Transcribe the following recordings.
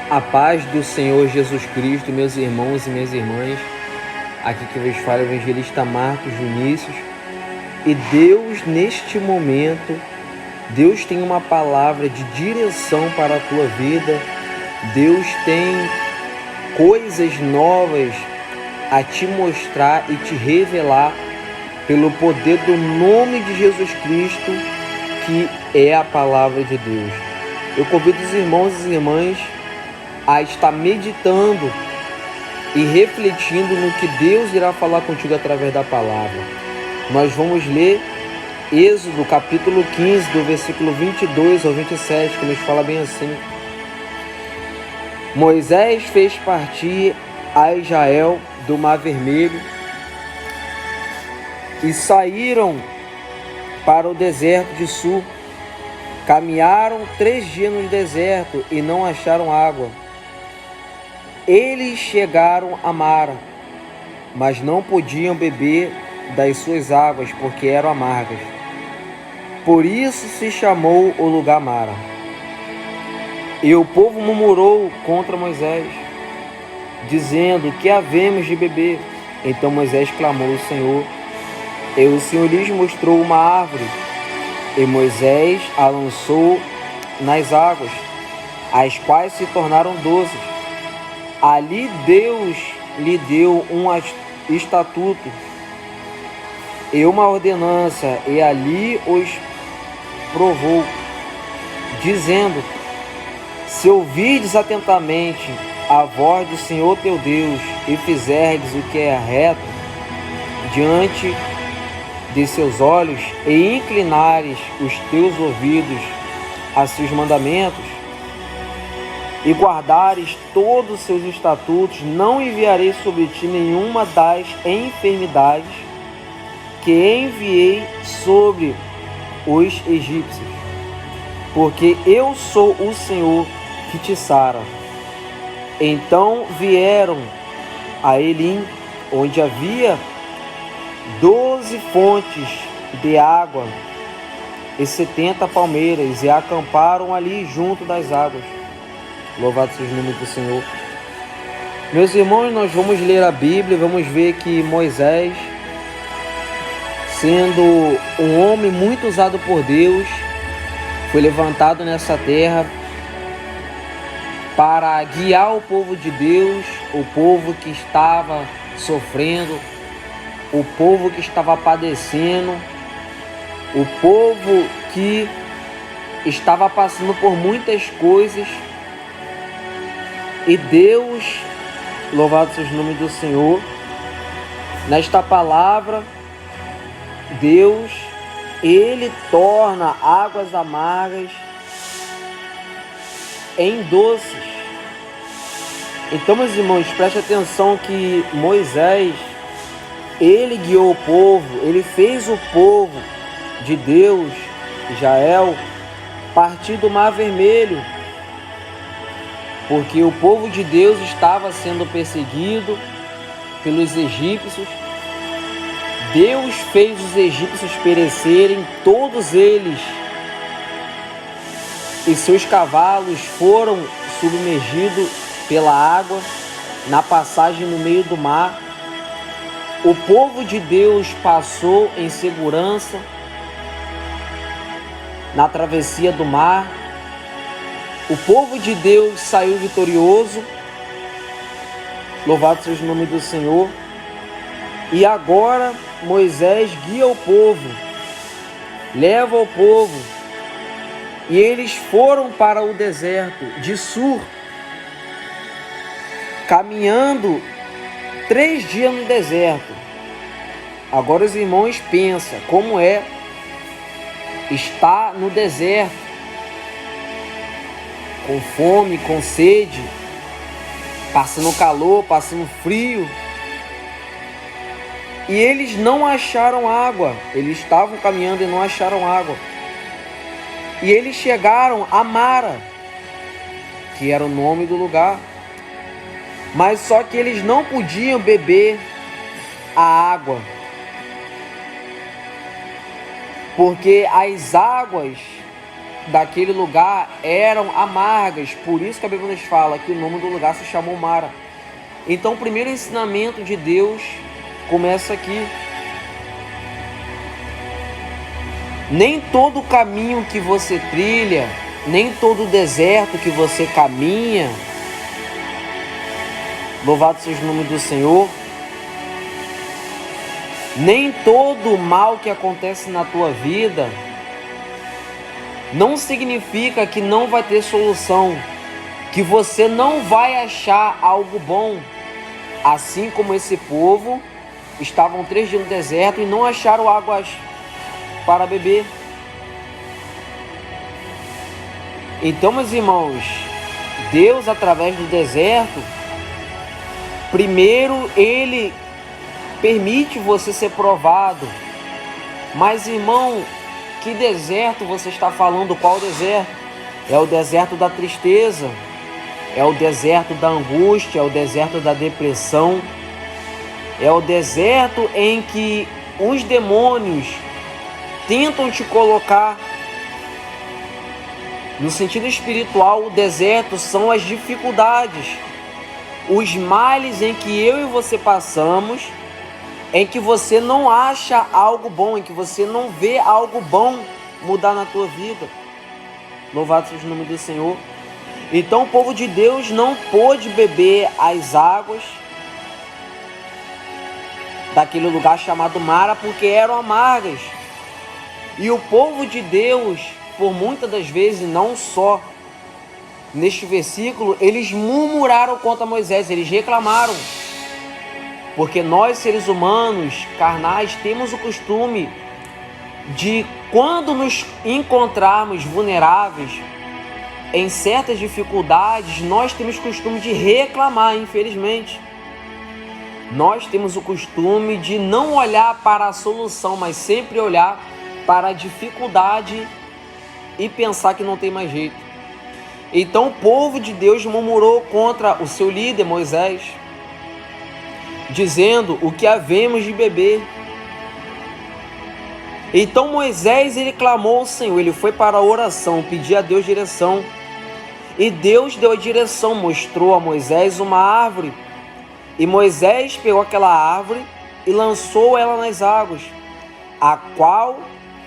A paz do Senhor Jesus Cristo, meus irmãos e minhas irmãs. Aqui que vos fala é o evangelista Marcos Vinícius. E Deus, neste momento, Deus tem uma palavra de direção para a tua vida. Deus tem coisas novas a te mostrar e te revelar pelo poder do nome de Jesus Cristo, que é a palavra de Deus. Eu convido os irmãos e as irmãs a estar meditando e refletindo no que Deus irá falar contigo através da palavra. Nós vamos ler Êxodo capítulo 15, do versículo 22 ao 27, que nos fala bem assim: Moisés fez partir a Israel do Mar Vermelho e saíram para o deserto de Sur. Caminharam 3 dias no deserto e não acharam água. Eles chegaram a Mara, mas não podiam beber das suas águas, porque eram amargas. Por isso se chamou o lugar Mara. E o povo murmurou contra Moisés, dizendo: que havemos de beber? Então Moisés clamou ao Senhor, e o Senhor lhes mostrou uma árvore, e Moisés a lançou nas águas, as quais se tornaram doces. Ali Deus lhe deu um estatuto e uma ordenança, e ali os provou, dizendo: se ouvirdes atentamente a voz do Senhor teu Deus, e fizerdes o que é reto diante de seus olhos, e inclinares os teus ouvidos a seus mandamentos, e guardares todos os seus estatutos, não enviarei sobre ti nenhuma das enfermidades que enviei sobre os egípcios, porque eu sou o Senhor que te sara. Então vieram a Elim, onde havia 12 fontes de água e 70 palmeiras, e acamparam ali junto das águas. Louvado seja o nome do Senhor. Meus irmãos, nós vamos ler a Bíblia, vamos ver que Moisés, sendo um homem muito usado por Deus, foi levantado nessa terra para guiar o povo de Deus, o povo que estava sofrendo, o povo que estava padecendo, o povo que estava passando por muitas coisas. E Deus, louvado seja o nome do Senhor, nesta palavra, Deus, Ele torna águas amargas em doces. Então, meus irmãos, preste atenção que Moisés, ele guiou o povo, ele fez o povo de Deus, Israel, partir do Mar Vermelho, porque o povo de Deus estava sendo perseguido pelos egípcios. Deus fez os egípcios perecerem, todos eles, e seus cavalos foram submergidos pela água na passagem no meio do mar. O povo de Deus passou em segurança na travessia do mar. O povo de Deus saiu vitorioso. Louvado seja o nome do Senhor. E agora Moisés guia o povo, leva o povo, e eles foram para o deserto de Sur, caminhando 3 dias no deserto. Agora os irmãos pensam como é estar no deserto, com fome, com sede, passando calor, passando frio. E eles não acharam água. Eles estavam caminhando e não acharam água. E eles chegaram a Mara, que era o nome do lugar. Mas só que eles não podiam beber a água, porque as águas daquele lugar eram amargas, por isso que a Bíblia nos fala que o nome do lugar se chamou Mara. Então o primeiro ensinamento de Deus começa aqui. Nem todo caminho que você trilha, nem todo deserto que você caminha, louvado seja o nome do Senhor, nem todo mal que acontece na tua vida não significa que não vai ter solução, que você não vai achar algo bom. Assim como esse povo estavam 3 dias no deserto e não acharam águas para beber. Então, meus irmãos, Deus, através do deserto, primeiro Ele permite você ser provado. Mas, irmão, que deserto você está falando? Qual deserto? É o deserto da tristeza, é o deserto da angústia, é o deserto da depressão, é o deserto em que os demônios tentam te colocar. No sentido espiritual, o deserto são as dificuldades, os males em que eu e você passamos, em que você não acha algo bom, em que você não vê algo bom mudar na tua vida. Louvado seja o nome do Senhor. Então o povo de Deus não pôde beber as águas daquele lugar chamado Mara, porque eram amargas. E o povo de Deus, por muitas das vezes, não só neste versículo, eles murmuraram contra Moisés, eles reclamaram. Porque nós, seres humanos, carnais, temos o costume de, quando nos encontrarmos vulneráveis em certas dificuldades, nós temos o costume de reclamar, infelizmente. Nós temos o costume de não olhar para a solução, mas sempre olhar para a dificuldade e pensar que não tem mais jeito. Então o povo de Deus murmurou contra o seu líder Moisés, dizendo: o que havemos de beber? Então Moisés, ele clamou ao Senhor, ele foi para a oração, pedir a Deus direção. E Deus deu a direção, mostrou a Moisés uma árvore. E Moisés pegou aquela árvore e lançou ela nas águas,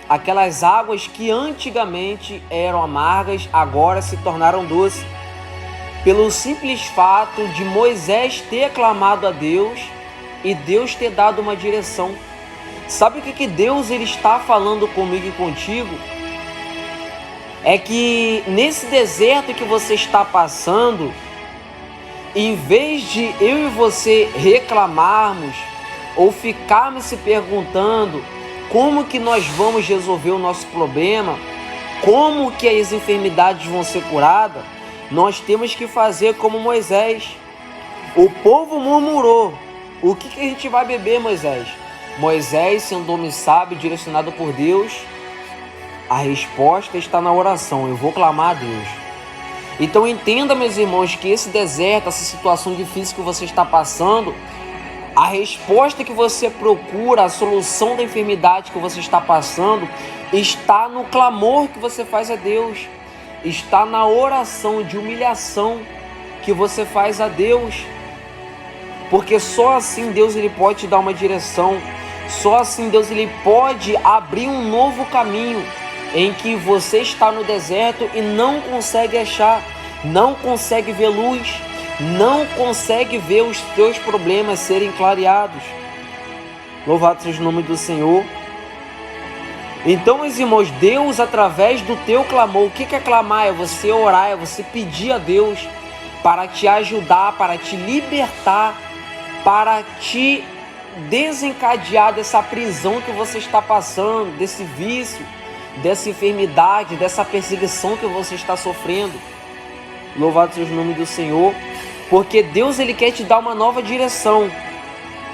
aquelas águas que antigamente eram amargas, agora se tornaram doces, pelo simples fato de Moisés ter clamado a Deus e Deus ter dado uma direção. Sabe o que Deus ele está falando comigo e contigo? É que nesse deserto que você está passando, em vez de eu e você reclamarmos ou ficarmos se perguntando como que nós vamos resolver o nosso problema, como que as enfermidades vão ser curadas, nós temos que fazer como Moisés. O povo murmurou: o que a gente vai beber, Moisés? Moisés, sendo homem sábio, direcionado por Deus, a resposta está na oração: eu vou clamar a Deus. Então entenda, meus irmãos, que esse deserto, essa situação difícil que você está passando, a resposta que você procura, a solução da enfermidade que você está passando, está no clamor que você faz a Deus, está na oração de humilhação que você faz a Deus, porque só assim Deus ele pode te dar uma direção, só assim Deus ele pode abrir um novo caminho em que você está no deserto e não consegue achar, não consegue ver luz, não consegue ver os teus problemas serem clareados. Louvado seja o nome do Senhor. Então, meus irmãos, Deus, através do teu clamor, o que é clamar? É você orar, é você pedir a Deus para te ajudar, para te libertar, para te desencadear dessa prisão que você está passando, desse vício, dessa enfermidade, dessa perseguição que você está sofrendo. Louvado seja o nome do Senhor, porque Deus ele quer te dar uma nova direção,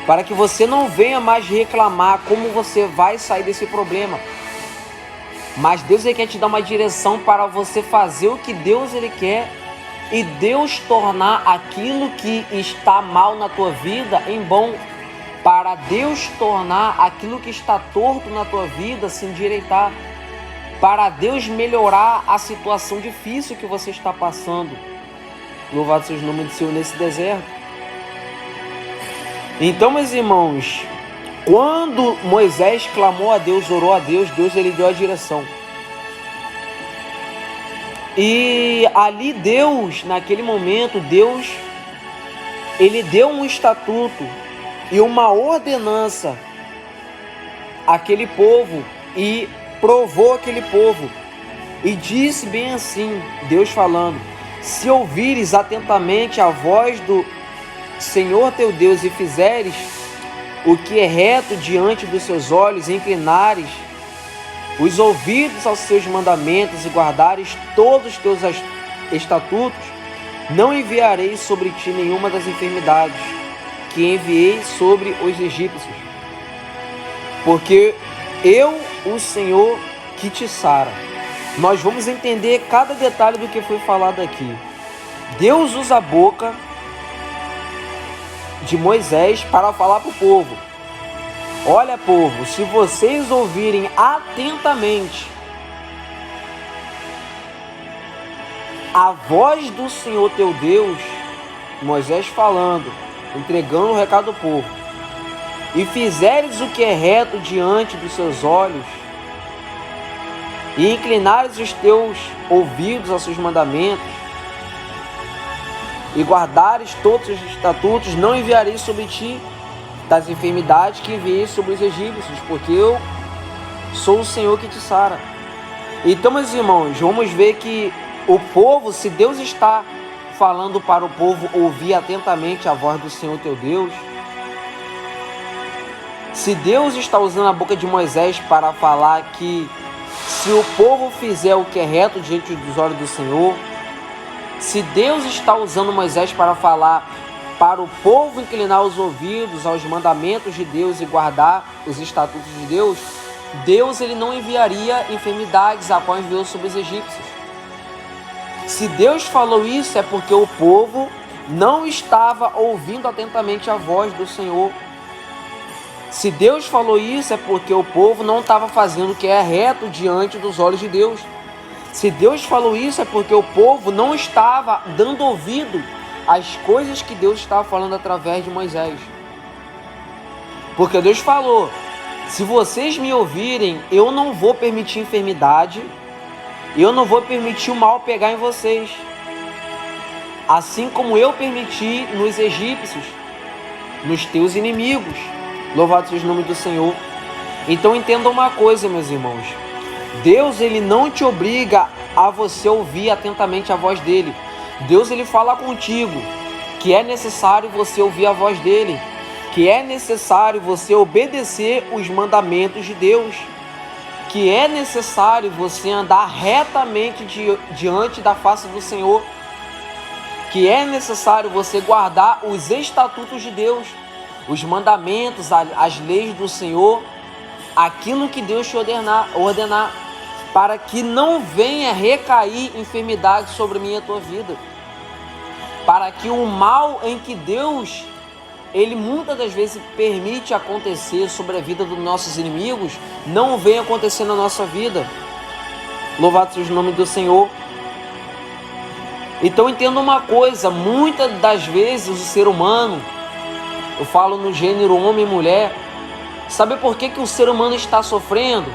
para que você não venha mais reclamar como você vai sair desse problema. Mas Deus ele quer te dar uma direção para você fazer o que Deus ele quer e Deus tornar aquilo que está mal na tua vida em bom, para Deus tornar aquilo que está torto na tua vida se endireitar. para Deus melhorar a situação difícil que você está passando. Louvado seja o nome do Senhor nesse deserto. Então, meus irmãos, quando Moisés clamou a Deus, orou a Deus, Deus ele deu a direção. E ali Deus, naquele momento, Deus, ele deu um estatuto e uma ordenança àquele povo e provou aquele povo. E disse bem assim, Deus falando: se ouvires atentamente a voz do Senhor teu Deus e fizeres o que é reto diante dos seus olhos, e inclinares os ouvidos aos seus mandamentos e guardares todos os teus estatutos, não enviarei sobre ti nenhuma das enfermidades que enviei sobre os egípcios, porque eu, o Senhor, que te sara. Nós vamos entender cada detalhe do que foi falado aqui. Deus usa a boca de Moisés para falar para o povo: olha, povo, se vocês ouvirem atentamente a voz do Senhor teu Deus, Moisés falando, entregando o recado ao povo, e fizeres o que é reto diante dos seus olhos, e inclinares os teus ouvidos aos seus mandamentos, e guardares todos os estatutos, não enviarei sobre ti das enfermidades que enviei sobre os egípcios, porque eu sou o Senhor que te sara. Então, meus irmãos, vamos ver que o povo, se Deus está falando para o povo ouvir atentamente a voz do Senhor teu Deus, se Deus está usando a boca de Moisés para falar que se o povo fizer o que é reto diante dos olhos do Senhor, se Deus está usando Moisés para falar para o povo inclinar os ouvidos aos mandamentos de Deus e guardar os estatutos de Deus, Deus ele não enviaria enfermidades a qual enviou sobre os egípcios. Se Deus falou isso, é porque o povo não estava ouvindo atentamente a voz do Senhor. Se Deus falou isso, é porque o povo não estava fazendo o que é reto diante dos olhos de Deus. Se Deus falou isso, é porque o povo não estava dando ouvido às coisas que Deus estava falando através de Moisés. Porque Deus falou: se vocês me ouvirem, eu não vou permitir enfermidade, eu não vou permitir o mal pegar em vocês, assim como eu permiti nos egípcios, nos teus inimigos. Louvado seja o nome do Senhor. Então entenda uma coisa, meus irmãos: Deus ele não te obriga a você ouvir atentamente a voz dele. Deus ele fala contigo que é necessário você ouvir a voz dele, que é necessário você obedecer os mandamentos de Deus, que é necessário você andar retamente diante da face do Senhor, que é necessário você guardar os estatutos de Deus, os mandamentos, as leis do Senhor, aquilo que Deus te ordenar, para que não venha recair enfermidade sobre mim e a tua vida, para que o mal em que Deus, ele muitas das vezes permite acontecer sobre a vida dos nossos inimigos, não venha acontecer na nossa vida. Louvado seja o nome do Senhor. Então entenda uma coisa: muitas das vezes o ser humano, eu falo no gênero homem e mulher, sabe por que o ser humano está sofrendo?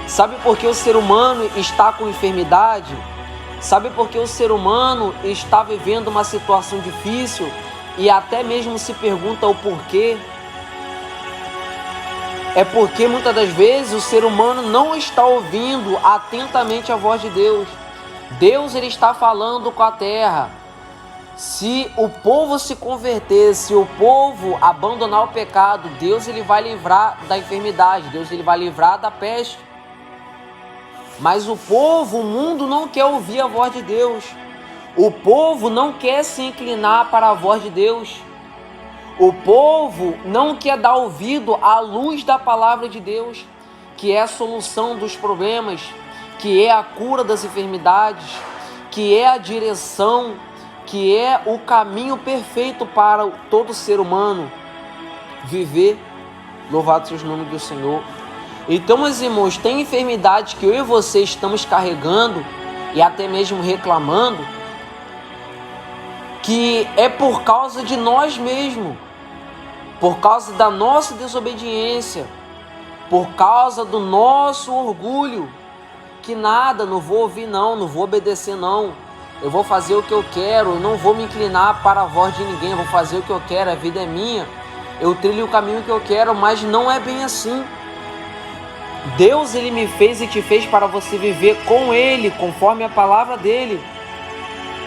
Sabe por que o ser humano está com enfermidade? Sabe por que o ser humano está vivendo uma situação difícil e até mesmo se pergunta o porquê? É porque muitas das vezes o ser humano não está ouvindo atentamente a voz de Deus. Deus ele está falando com a terra. Se o povo se converter, se o povo abandonar o pecado, Deus ele vai livrar da enfermidade, Deus ele vai livrar da peste. Mas o povo, o mundo não quer ouvir a voz de Deus. O povo não quer se inclinar para a voz de Deus. O povo não quer dar ouvido à luz da palavra de Deus, que é a solução dos problemas, que é a cura das enfermidades, que é a direção, que é o caminho perfeito para todo ser humano viver. Louvado seja o nome do Senhor. Então, meus irmãos, tem enfermidades que eu e você estamos carregando e até mesmo reclamando, que é por causa de nós mesmos, por causa da nossa desobediência, por causa do nosso orgulho, que nada, não vou ouvir não vou obedecer não, eu vou fazer o que eu quero, eu não vou me inclinar para a voz de ninguém, eu vou fazer o que eu quero, a vida é minha, eu trilho o caminho que eu quero, mas não é bem assim. Deus, Ele me fez e te fez para você viver com Ele, conforme a palavra dEle.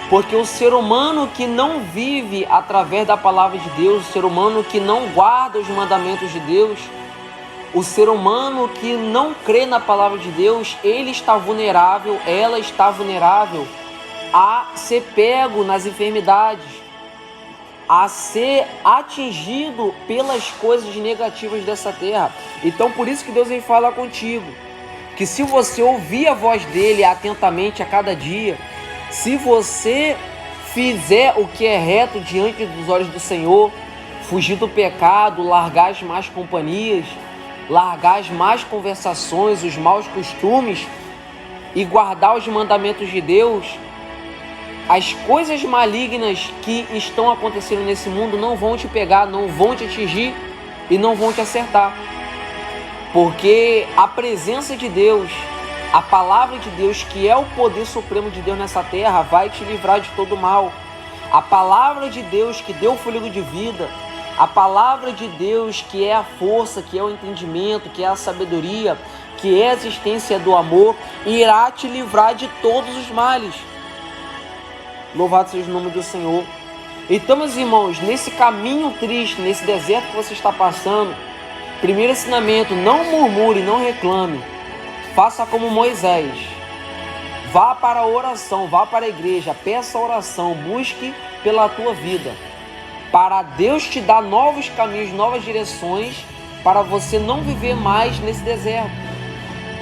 Porque o ser humano que não vive através da palavra de Deus, o ser humano que não guarda os mandamentos de Deus, o ser humano que não crê na palavra de Deus, ele está vulnerável, ela está vulnerável a ser pego nas enfermidades, a ser atingido pelas coisas negativas dessa terra. Então por isso que Deus vem falar contigo, que se você ouvir a voz dele atentamente a cada dia, se você fizer o que é reto diante dos olhos do Senhor, fugir do pecado, largar as más companhias, largar as más conversações, os maus costumes e guardar os mandamentos de Deus, as coisas malignas que estão acontecendo nesse mundo não vão te pegar, não vão te atingir e não vão te acertar. Porque a presença de Deus, a palavra de Deus, que é o poder supremo de Deus nessa terra, vai te livrar de todo mal. A palavra de Deus que deu o fôlego de vida, a palavra de Deus que é a força, que é o entendimento, que é a sabedoria, que é a existência do amor, irá te livrar de todos os males. Louvado seja o nome do Senhor. Então, meus irmãos, nesse caminho triste, nesse deserto que você está passando, primeiro ensinamento: não murmure, não reclame. Faça como Moisés. Vá para a oração, vá para a igreja, peça a oração, busque pela tua vida, para Deus te dar novos caminhos, novas direções, para você não viver mais nesse deserto,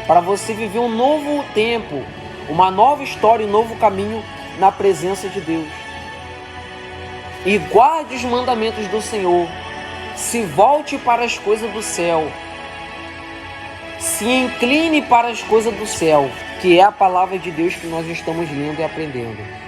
para você viver um novo tempo, uma nova história, um novo caminho na presença de Deus. E guarde os mandamentos do Senhor, se volte para as coisas do céu, se incline para as coisas do céu, que é a palavra de Deus que nós estamos lendo e aprendendo.